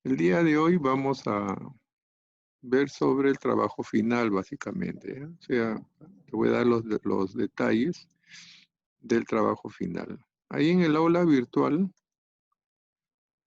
El día de hoy vamos a ver sobre el trabajo final, básicamente, ¿eh? O sea, te voy a dar los detalles del trabajo final. Ahí en el aula virtual,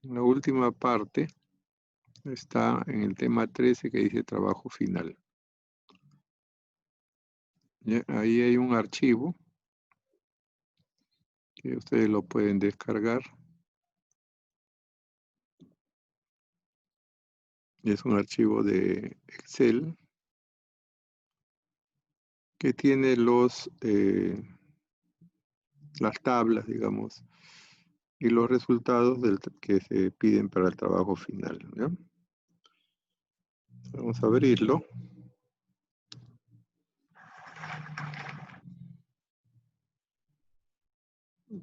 en la última parte, está en el tema 13 que dice trabajo final. ¿Ya? Ahí hay un archivo que ustedes lo pueden descargar. Es un archivo de Excel que tiene las tablas, digamos, y los resultados que se piden para el trabajo final, ¿ya? Vamos a abrirlo.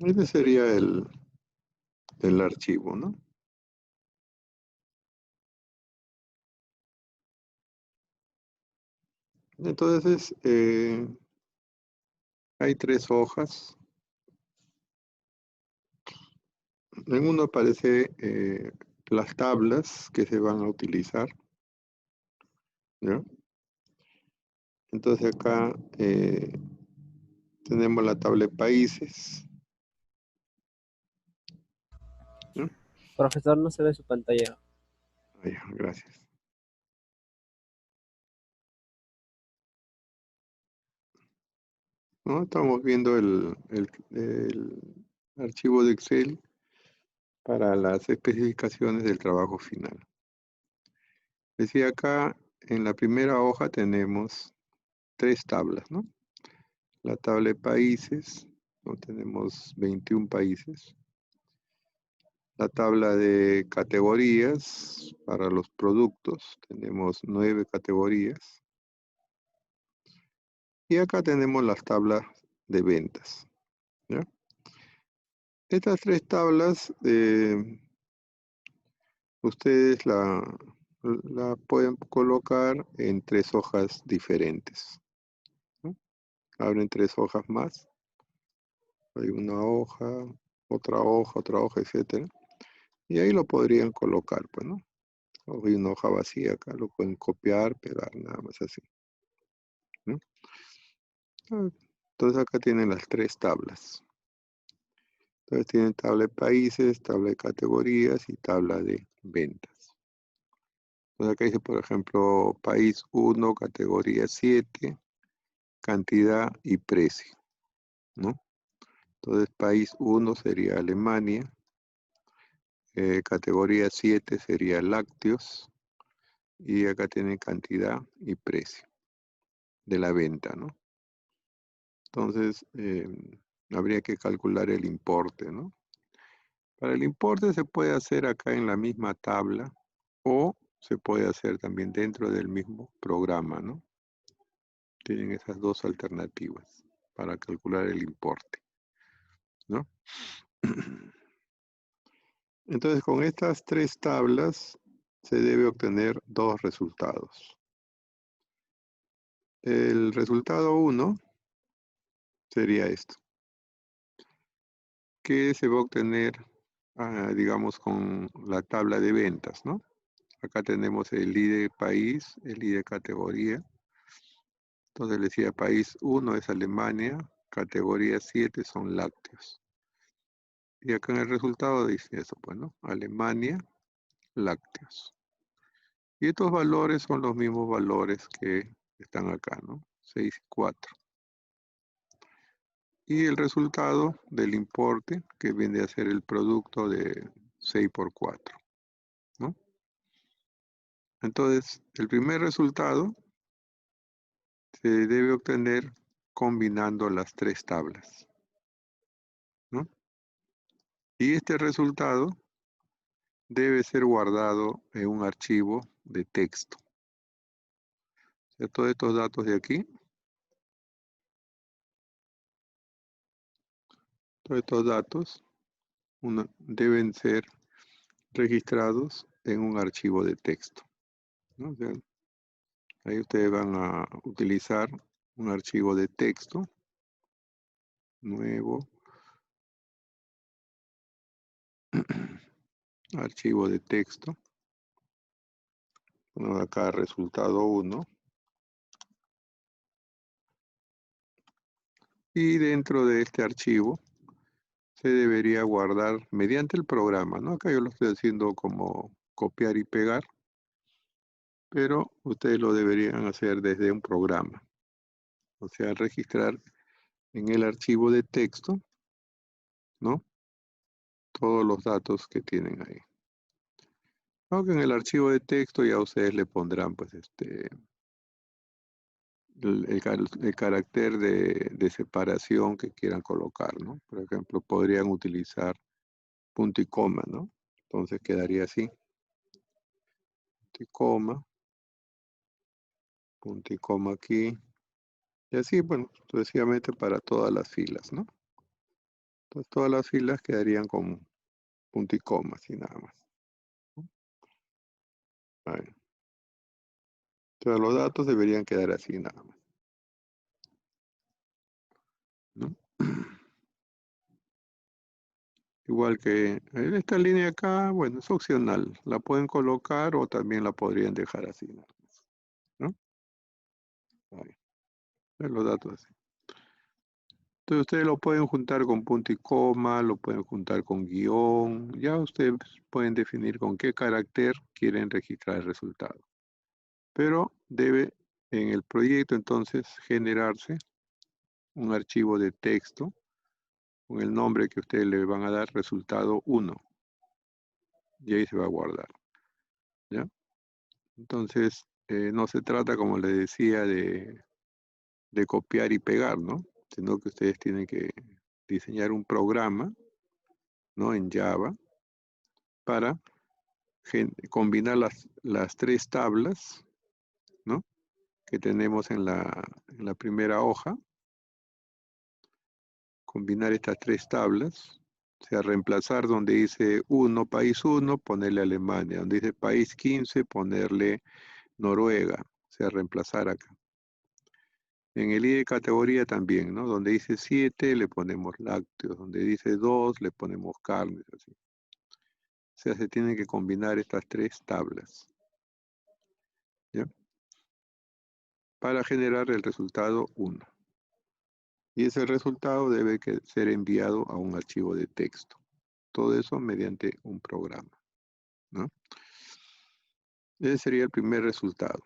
Este sería el archivo, ¿no? Entonces, hay 3 hojas. En uno aparece las tablas que se van a utilizar, ¿ya? Entonces acá tenemos la tabla de países, ¿no? Profesor, no se ve su pantalla. Ah, ya, gracias. ¿No? Estamos viendo el archivo de Excel para las especificaciones del trabajo final. Decía acá, en la primera hoja tenemos 3 tablas, ¿no? La tabla de países, ¿no? Tenemos 21 países. La tabla de categorías para los productos, tenemos 9 categorías. Y acá tenemos las tablas de ventas, ¿ya? Estas 3 tablas, ustedes la pueden colocar en 3 hojas diferentes, ¿no? Abren 3 hojas más. Hay una otra hoja, etcétera. Y ahí lo podrían colocar, pues, ¿no? O hay una hoja vacía acá, lo pueden copiar, pegar, nada más así, ¿no? Entonces acá tienen las 3 tablas. Entonces tienen tabla de países, tabla de categorías y tabla de ventas. Entonces acá dice, por ejemplo, país 1, categoría 7, cantidad y precio, ¿no? Entonces país 1 sería Alemania, categoría 7 sería lácteos, y acá tiene cantidad y precio de la venta, ¿no? Entonces, habría que calcular el importe, ¿no? Para el importe se puede hacer acá en la misma tabla o se puede hacer también dentro del mismo programa, ¿no? Tienen esas 2 alternativas para calcular el importe, ¿no? Entonces, con estas 3 tablas se debe obtener 2 resultados. El resultado 1 sería esto, que se va a obtener, digamos, con la tabla de ventas, ¿no? Acá tenemos el ID de país, el ID de categoría. Entonces le decía, país 1 es Alemania, categoría 7 son lácteos. Y acá en el resultado dice eso, pues, ¿no? Alemania, lácteos. Y estos valores son los mismos valores que están acá, ¿no? 6 y 4. Y el resultado del importe, que viene a ser el producto de 6 por 4, ¿no? Entonces, el primer resultado se debe obtener combinando las 3 tablas, ¿no? Y este resultado debe ser guardado en un archivo de texto. O sea, todos estos datos de aquí, todos estos datos deben ser registrados en un archivo de texto, ¿no? O sea, ahí ustedes van a utilizar un archivo de texto nuevo, archivo de texto, Ponemos acá resultado 1. Y dentro de este archivo se debería guardar mediante el programa, ¿no? Acá yo lo estoy haciendo como copiar y pegar, pero ustedes lo deberían hacer desde un programa. O sea, registrar en el archivo de texto, ¿no? Todos los datos que tienen ahí. Aunque en el archivo de texto ya ustedes le pondrán, pues, el carácter de separación que quieran colocar, ¿no? Por ejemplo, podrían utilizar punto y coma, ¿no? Entonces quedaría así, punto y coma aquí, y así, bueno, sucesivamente para todas las filas, ¿no? Entonces todas las filas quedarían con punto y coma, así nada más, ¿no? Ahí. Entonces los datos deberían quedar así nada más, ¿no? Igual que en esta línea acá, bueno, es opcional. La pueden colocar o también la podrían dejar así, nada más, ¿no? Ahí, ven los datos así. Entonces ustedes lo pueden juntar con punto y coma, lo pueden juntar con guión. Ya ustedes pueden definir con qué carácter quieren registrar el resultado. Pero debe en el proyecto entonces generarse un archivo de texto con el nombre que ustedes le van a dar resultado 1. Y ahí se va a guardar, ¿ya? Entonces, no se trata, como les decía, de copiar y pegar, ¿no? Sino que ustedes tienen que diseñar un programa, ¿no? En Java para combinar las tres tablas, ¿no? Que tenemos en la primera hoja. Combinar estas tres tablas. O sea, reemplazar donde dice 1, país 1, ponerle Alemania. Donde dice país 15, ponerle Noruega. O sea, reemplazar acá. En el I de categoría también, ¿no? Donde dice 7 le ponemos lácteos, donde dice 2 le ponemos carnes, así. O sea, se tienen que combinar estas tres tablas, ¿ya? Para generar el resultado 1. Y ese resultado debe ser enviado a un archivo de texto. Todo eso mediante un programa, ¿no? Ese sería el primer resultado.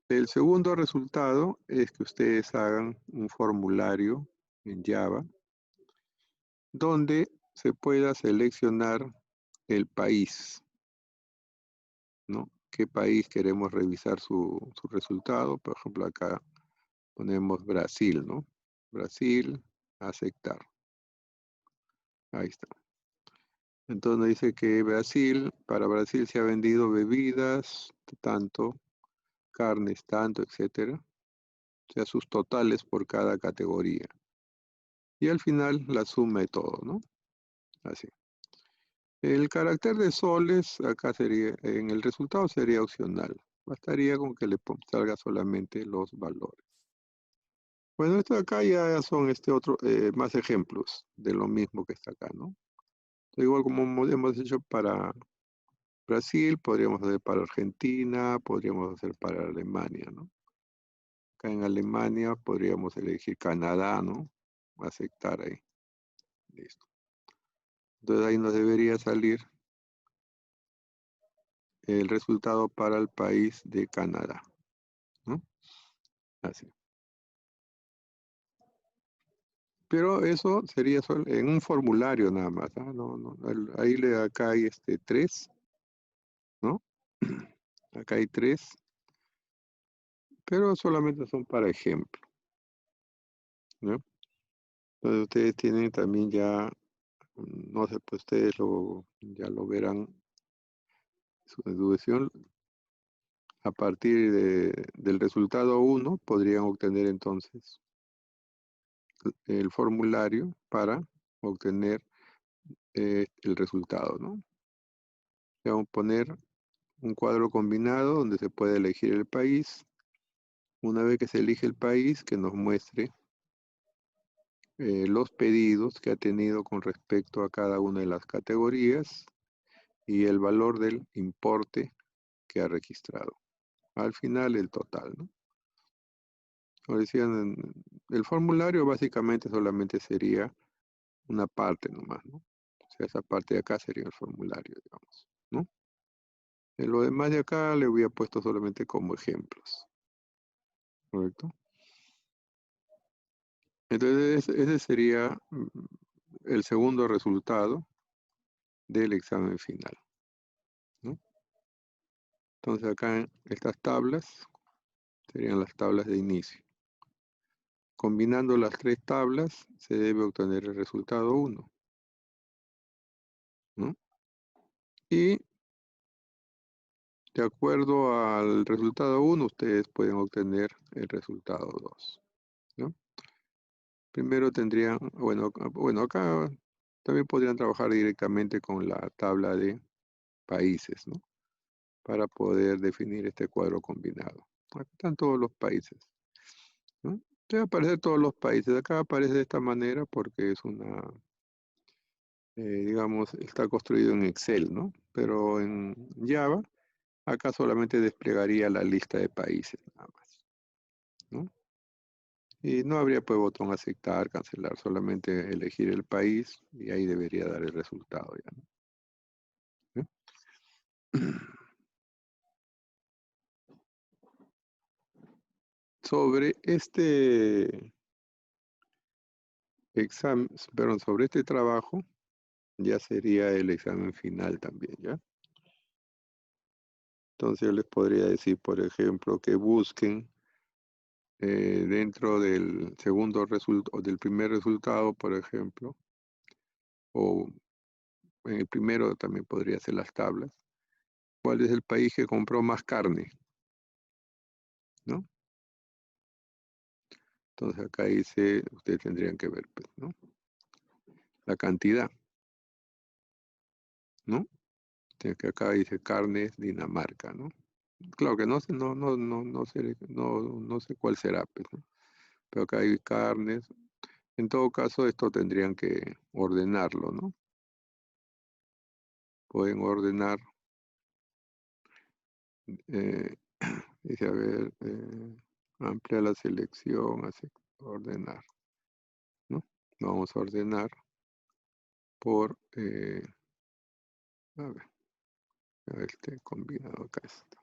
El segundo resultado es que ustedes hagan un formulario en Java donde se pueda seleccionar el país, ¿no? ¿Qué país queremos revisar su resultado? Por ejemplo, acá ponemos Brasil, ¿no? Brasil, aceptar. Ahí está. Entonces dice que para Brasil se ha vendido bebidas, tanto, carnes, tanto, etcétera. O sea, sus totales por cada categoría. Y al final la suma de todo, ¿no? Así. El carácter de soles acá sería, en el resultado sería opcional. Bastaría con que le salga solamente los valores. Bueno, esto de acá ya son más ejemplos de lo mismo que está acá, ¿no? Igual como hemos hecho para Brasil, podríamos hacer para Argentina, podríamos hacer para Alemania, ¿no? Acá en Alemania podríamos elegir Canadá, ¿no? Aceptar ahí. Listo. Entonces ahí nos debería salir el resultado para el país de Canadá, ¿no? Así. Pero eso sería solo en un formulario nada más, ¿ah? Ahí acá hay 3, ¿no? Acá hay 3, pero solamente son para ejemplo, ¿no? Entonces ustedes tienen también ya, no sé, pues ustedes ya lo verán, su deducción. A partir del resultado 1 podrían obtener entonces el formulario para obtener el resultado, ¿no? Vamos a poner un cuadro combinado donde se puede elegir el país. Una vez que se elige el país, que nos muestre los pedidos que ha tenido con respecto a cada una de las categorías y el valor del importe que ha registrado. al final el total, ¿no? Como decían, el formulario básicamente solamente sería una parte nomás, ¿no? O sea, esa parte de acá sería el formulario, digamos, ¿no? En lo demás de acá le hubiera puesto solamente como ejemplos, ¿correcto? Entonces, ese sería el segundo resultado del examen final, ¿no? Entonces, acá en estas tablas serían las tablas de inicio. Combinando las tres tablas, se debe obtener el resultado 1, ¿no? Y de acuerdo al resultado 1, ustedes pueden obtener el resultado 2, ¿no? Primero tendrían, bueno, acá también podrían trabajar directamente con la tabla de países, ¿no? Para poder definir este cuadro combinado. Acá están todos los países, ¿no? Debe aparecer todos los países. Acá aparece de esta manera porque es una, digamos, está construido en Excel, ¿no? Pero en Java, acá solamente desplegaría la lista de países, nada más, ¿no? Y no habría pues botón aceptar, cancelar, solamente elegir el país y ahí debería dar el resultado ya, ¿no? Sobre este examen, perdón, sobre este trabajo, ya sería el examen final también, ¿ya? Entonces yo les podría decir, por ejemplo, que busquen dentro del segundo resultado, o del primer resultado, por ejemplo, o en el primero también podría ser las tablas, cuál es el país que compró más carne, ¿no? Entonces acá dice, ustedes tendrían que ver, pues, ¿no? La cantidad, ¿no? Que acá dice carnes Dinamarca, ¿no? Claro que no sé, no sé cuál será, pues, ¿no? Pero acá hay carnes. En todo caso, esto tendrían que ordenarlo, ¿no? Pueden ordenar, eh, dice, a ver, amplia la selección, así, ordenar, ¿no? Vamos a ordenar por, a ver, este combinado acá está.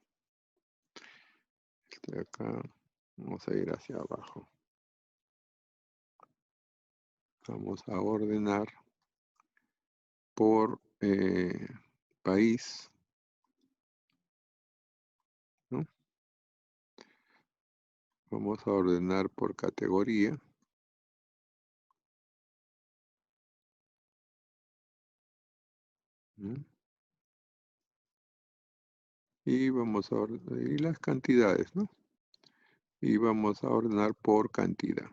Este acá, vamos a ir hacia abajo. Vamos a ordenar por país, ¿no? Vamos a ordenar por categoría. ¿No? Y vamos a ordenar, y las cantidades, ¿no? Y vamos a ordenar por cantidad,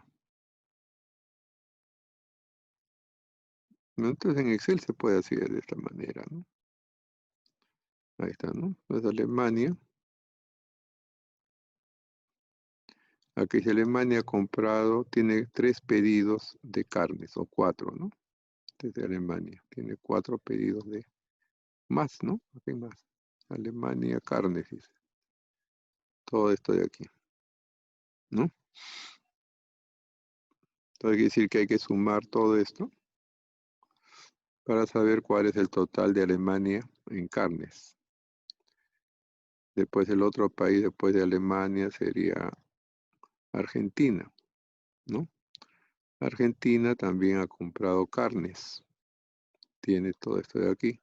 ¿no? Entonces en Excel se puede hacer de esta manera, ¿no? Ahí está, ¿no? Entonces Alemania, aquí dice Alemania ha comprado, tiene 3 pedidos de carnes, o 4, ¿no? Desde Alemania, tiene 4 pedidos de más, ¿no? Aquí hay más. Alemania, carnes, dice. Todo esto de aquí, ¿no? Entonces quiere decir que hay que sumar todo esto para saber cuál es el total de Alemania en carnes. Después el otro país después de Alemania sería Argentina, ¿no? Argentina también ha comprado carnes, tiene todo esto de aquí.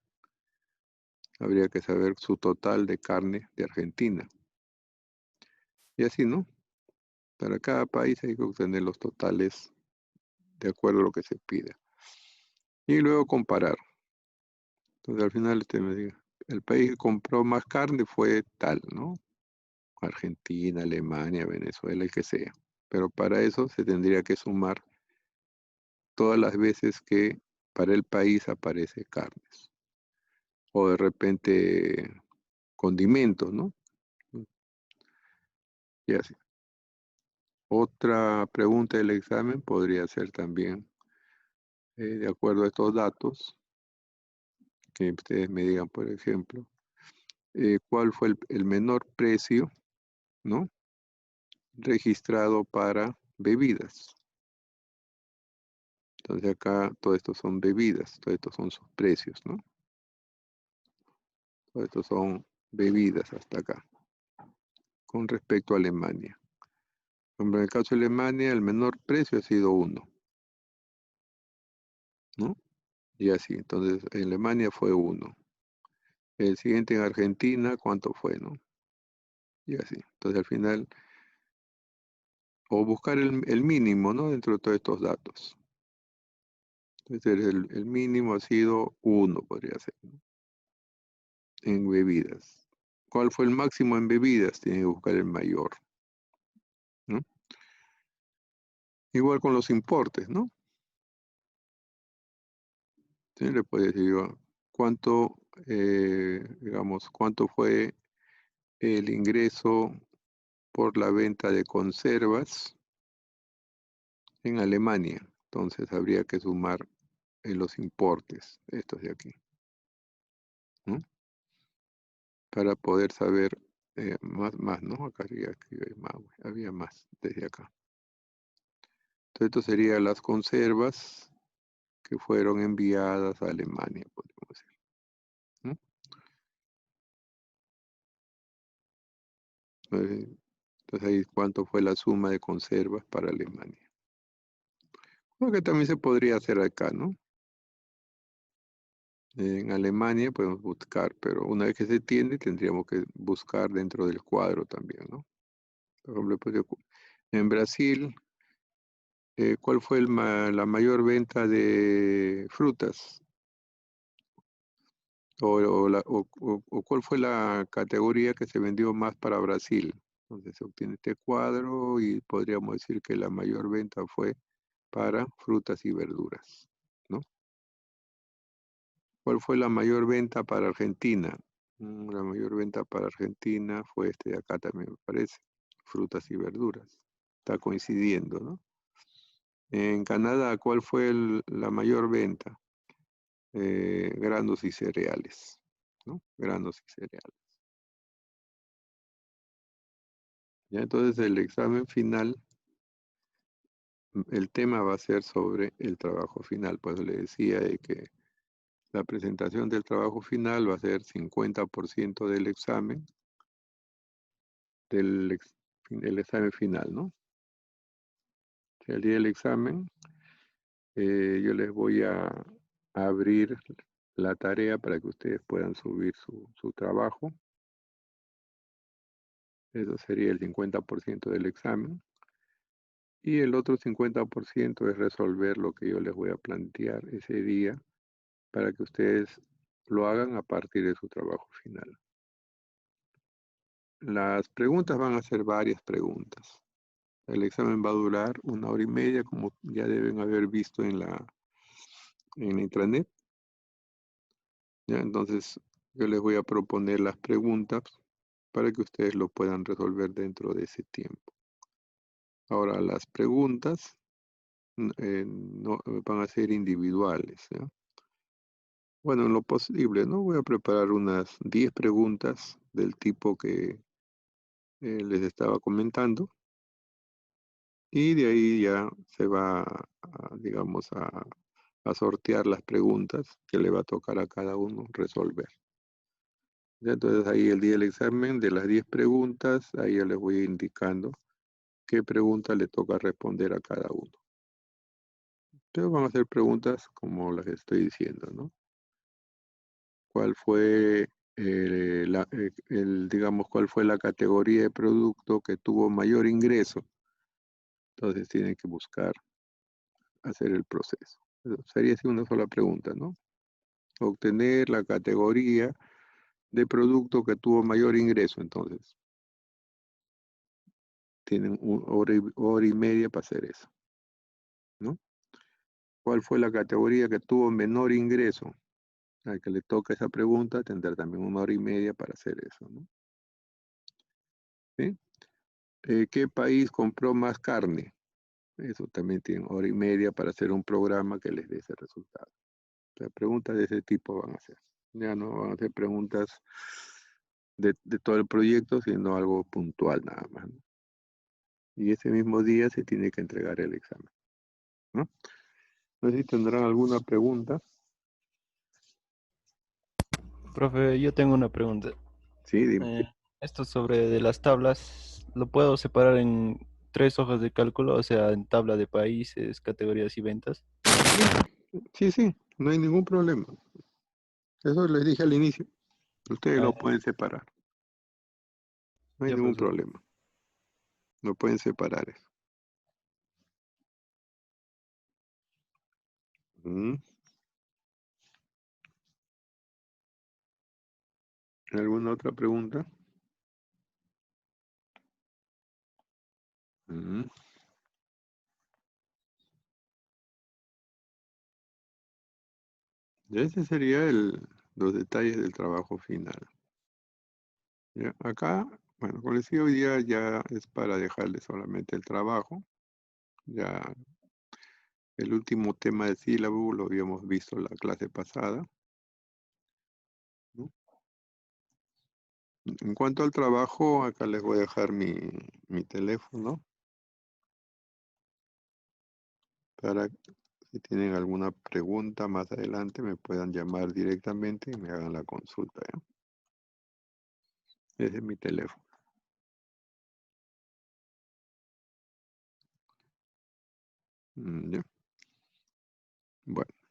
Habría que saber su total de carne de Argentina. Y así, ¿no? Para cada país hay que obtener los totales de acuerdo a lo que se pida. Y luego comparar. Entonces al final usted me diga, el país que compró más carne fue tal, ¿no? Argentina, Alemania, Venezuela, el que sea. Pero para eso se tendría que sumar todas las veces que para el país aparece carnes. O de repente condimentos, ¿no? Y así. Otra pregunta del examen podría ser también, de acuerdo a estos datos, que ustedes me digan, por ejemplo, ¿cuál fue el menor precio ¿no? Registrado para bebidas. Entonces acá todo esto son bebidas, todo esto son sus precios, ¿no? Todo esto son bebidas hasta acá, con respecto a Alemania. Por ejemplo, en el caso de Alemania, el menor precio ha sido 1, ¿no? Y así, entonces en Alemania fue 1. El siguiente en Argentina, ¿cuánto fue, no? Y así. Entonces al final, o buscar el mínimo, ¿no? Dentro de todos estos datos. Entonces el mínimo ha sido 1, podría ser, ¿no? En bebidas. ¿Cuál fue el máximo en bebidas? Tiene que buscar el mayor, ¿no? Igual con los importes, ¿no? Sí, le puede decir yo, cuánto, digamos, cuánto fue el ingreso por la venta de conservas en Alemania. Entonces habría que sumar los importes, estos de aquí, ¿no? Para poder saber más, ¿no? Acá había más desde acá. Entonces esto sería las conservas que fueron enviadas a Alemania, podríamos decir, ¿no? Entonces ahí cuánto fue la suma de conservas para Alemania. Lo que también se podría hacer acá, ¿no? En Alemania podemos buscar, pero una vez que se tiene, tendríamos que buscar dentro del cuadro también, ¿no? Por ejemplo, en Brasil, ¿cuál fue la mayor venta de frutas? O cuál fue la categoría que se vendió más para Brasil. Entonces se obtiene este cuadro y podríamos decir que la mayor venta fue para frutas y verduras, ¿no? ¿Cuál fue la mayor venta para Argentina? La mayor venta para Argentina fue este de acá también, me parece. Frutas y verduras. Está coincidiendo, ¿no? En Canadá, ¿cuál fue la mayor venta? Granos y cereales, ¿no? Granos y cereales. Ya entonces el examen final, el tema va a ser sobre el trabajo final. Pues le decía de que la presentación del trabajo final va a ser 50% del examen, el examen final, ¿no? El día del examen, yo les voy a abrir la tarea para que ustedes puedan subir su trabajo. Eso sería el 50% del examen. Y el otro 50% es resolver lo que yo les voy a plantear ese día para que ustedes lo hagan a partir de su trabajo final. Las preguntas van a ser varias preguntas. El examen va a durar 1 hora y media, como ya deben haber visto en la intranet. ¿Ya? Entonces, yo les voy a proponer las preguntas para que ustedes lo puedan resolver dentro de ese tiempo. Ahora, las preguntas no, van a ser individuales, ¿ya? Bueno, en lo posible, ¿no? Voy a preparar unas 10 preguntas del tipo que les estaba comentando y de ahí ya se va, digamos, a sortear las preguntas que le va a tocar a cada uno resolver. Ya, entonces ahí el día del examen, de las 10 preguntas, ahí yo les voy indicando qué pregunta le toca responder a cada uno. Pero van a ser preguntas como las que estoy diciendo, ¿no? ¿Cuál fue digamos, cuál fue la categoría de producto que tuvo mayor ingreso? Entonces tienen que buscar hacer el proceso. Eso sería así una sola pregunta, ¿no? Obtener la categoría de producto que tuvo mayor ingreso. Entonces, tienen hora y media para hacer eso, ¿no? ¿Cuál fue la categoría que tuvo menor ingreso? Al que le toca esa pregunta tendrá también 1 hora y media para hacer eso, ¿no? ¿Sí? ¿Qué país compró más carne? Eso también tiene 1 hora y media para hacer un programa que les dé ese resultado. O sea, preguntas de ese tipo van a ser. Ya no van a ser preguntas de todo el proyecto, sino algo puntual nada más, ¿no? Y ese mismo día se tiene que entregar el examen, ¿no? No sé si tendrán alguna pregunta. Profe, yo tengo una pregunta. Sí, dime. Eh, Esto sobre de las tablas, ¿lo puedo separar en tres hojas de cálculo? O sea, en tabla de países, categorías y ventas. Sí, sí, no hay ningún problema. Eso les dije al inicio. Ustedes Ah, lo pueden separar. No hay ya, ningún profesor. problema. Lo pueden separar eso. Mm. ¿Alguna otra pregunta? Mm. Y ese sería los detalles del trabajo final. Ya, acá, bueno, como les decía, hoy día ya es para dejarle solamente el trabajo. Ya el último tema de sílabo lo habíamos visto la clase pasada, ¿no? En cuanto al trabajo, acá les voy a dejar mi teléfono para si tienen alguna pregunta más adelante me puedan llamar directamente y me hagan la consulta, ¿ya? Ese es mi teléfono. Ya. Bueno.